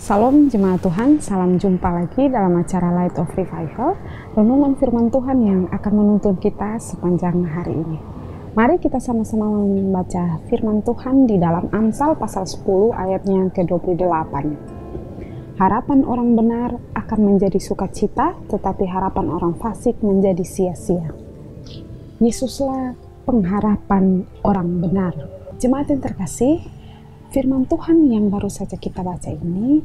Salam jemaat Tuhan, salam jumpa lagi dalam acara Light of Revival, renungan firman Tuhan yang akan menuntun kita sepanjang hari ini. Mari kita sama-sama membaca firman Tuhan di dalam Amsal pasal 10 ayatnya ke-28. Harapan orang benar akan menjadi sukacita, tetapi harapan orang fasik menjadi sia-sia. Yesuslah pengharapan orang benar. Jemaat yang terkasih, firman Tuhan yang baru saja kita baca ini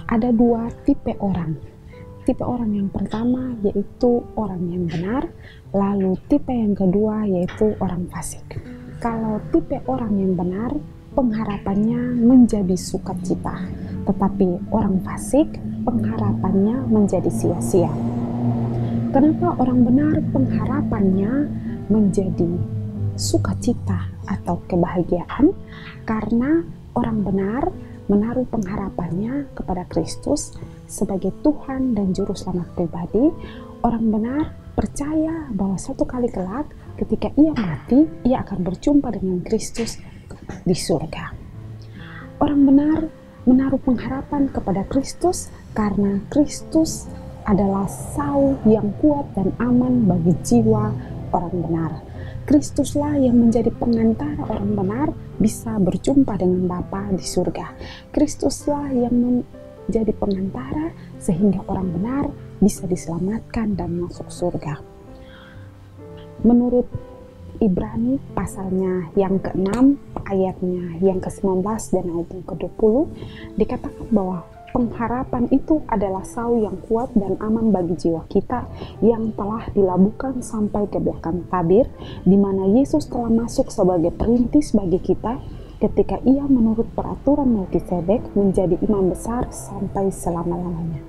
ada dua tipe orang. Tipe orang yang pertama yaitu orang yang benar, lalu tipe yang kedua yaitu orang fasik. Kalau tipe orang yang benar, pengharapannya menjadi sukacita, tetapi orang fasik, pengharapannya menjadi sia-sia. Kenapa orang benar pengharapannya menjadi sukacita atau kebahagiaan? Karena orang benar menaruh pengharapannya kepada Kristus sebagai Tuhan dan Juru Selamat pribadi. Orang benar percaya bahwa suatu kali kelak ketika ia mati, ia akan berjumpa dengan Kristus di surga. Orang benar menaruh pengharapan kepada Kristus karena Kristus adalah sau yang kuat dan aman bagi jiwa orang benar. Kristuslah yang menjadi pengantara orang benar bisa berjumpa dengan Bapa di surga. Kristuslah yang menjadi pengantara sehingga orang benar bisa diselamatkan dan masuk surga. Menurut Ibrani pasalnya yang ke-6 ayatnya yang ke-19 dan ayat yang ke-20 dikatakan bahwa pengharapan itu adalah sau yang kuat dan aman bagi jiwa kita yang telah dilabuhkan sampai ke belakang tabir, di mana Yesus telah masuk sebagai perintis bagi kita ketika ia menurut peraturan Melkisedek menjadi imam besar sampai selama-lamanya.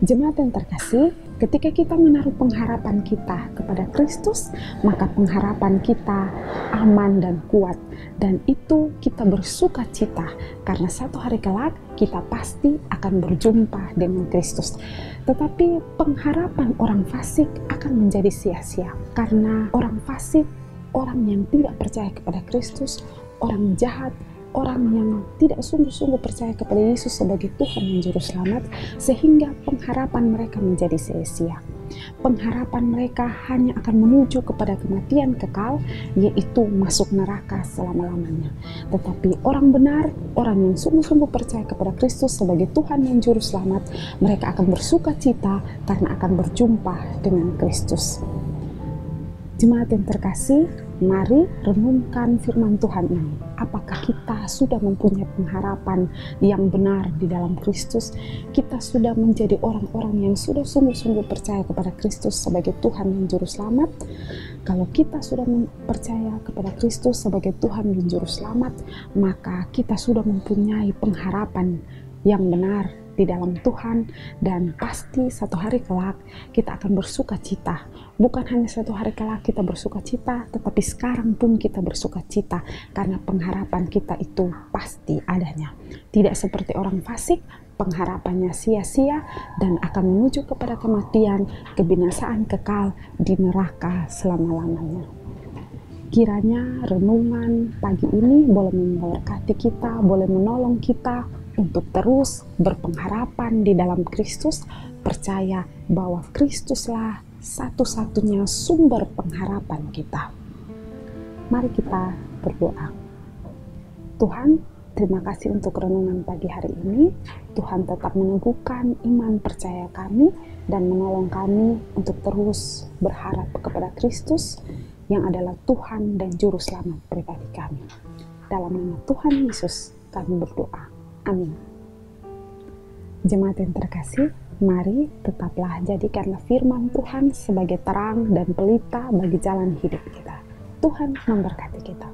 Jemaat yang terkasih, ketika kita menaruh pengharapan kita kepada Kristus, maka pengharapan kita aman dan kuat, dan itu kita bersuka cita karena satu hari kelak kita pasti akan berjumpa dengan Kristus. Tetapi pengharapan orang fasik akan menjadi sia-sia karena orang fasik, orang yang tidak percaya kepada Kristus, orang jahat, orang yang tidak sungguh-sungguh percaya kepada Yesus sebagai Tuhan dan Juru Selamat, sehingga pengharapan mereka menjadi sia-sia. Pengharapan mereka hanya akan menuju kepada kematian kekal, yaitu masuk neraka selama-lamanya. Tetapi orang benar, orang yang sungguh-sungguh percaya kepada Kristus sebagai Tuhan dan Juru Selamat, mereka akan bersuka cita karena akan berjumpa dengan Kristus. Jemaat yang terkasih, mari renungkan firman Tuhan ini. Apakah kita sudah mempunyai pengharapan yang benar di dalam Kristus? Kita sudah menjadi orang-orang yang sudah sungguh-sungguh percaya kepada Kristus sebagai Tuhan dan Juru Selamat? Kalau kita sudah percaya kepada Kristus sebagai Tuhan dan Juru Selamat, maka kita sudah mempunyai pengharapan yang benar di dalam Tuhan, dan pasti satu hari kelak kita akan bersuka cita. Bukan hanya satu hari kelak kita bersuka cita, tetapi sekarang pun kita bersuka cita karena pengharapan kita itu pasti adanya. Tidak seperti orang fasik, pengharapannya sia-sia dan akan menuju kepada kematian, kebinasaan kekal di neraka selama-lamanya. Kiranya renungan pagi ini boleh memberkati kita, boleh menolong kita untuk terus berpengharapan di dalam Kristus, percaya bahwa Kristuslah satu-satunya sumber pengharapan kita. Mari kita berdoa. Tuhan, terima kasih untuk renungan pagi hari ini. Tuhan tetap meneguhkan iman percaya kami dan menolong kami untuk terus berharap kepada Kristus yang adalah Tuhan dan Juru Selamat pribadi kami. Dalam nama Tuhan Yesus kami berdoa. Amin. Jemaat yang terkasih, mari tetaplah jadikanlah firman Tuhan sebagai terang dan pelita bagi jalan hidup kita. Tuhan memberkati kita.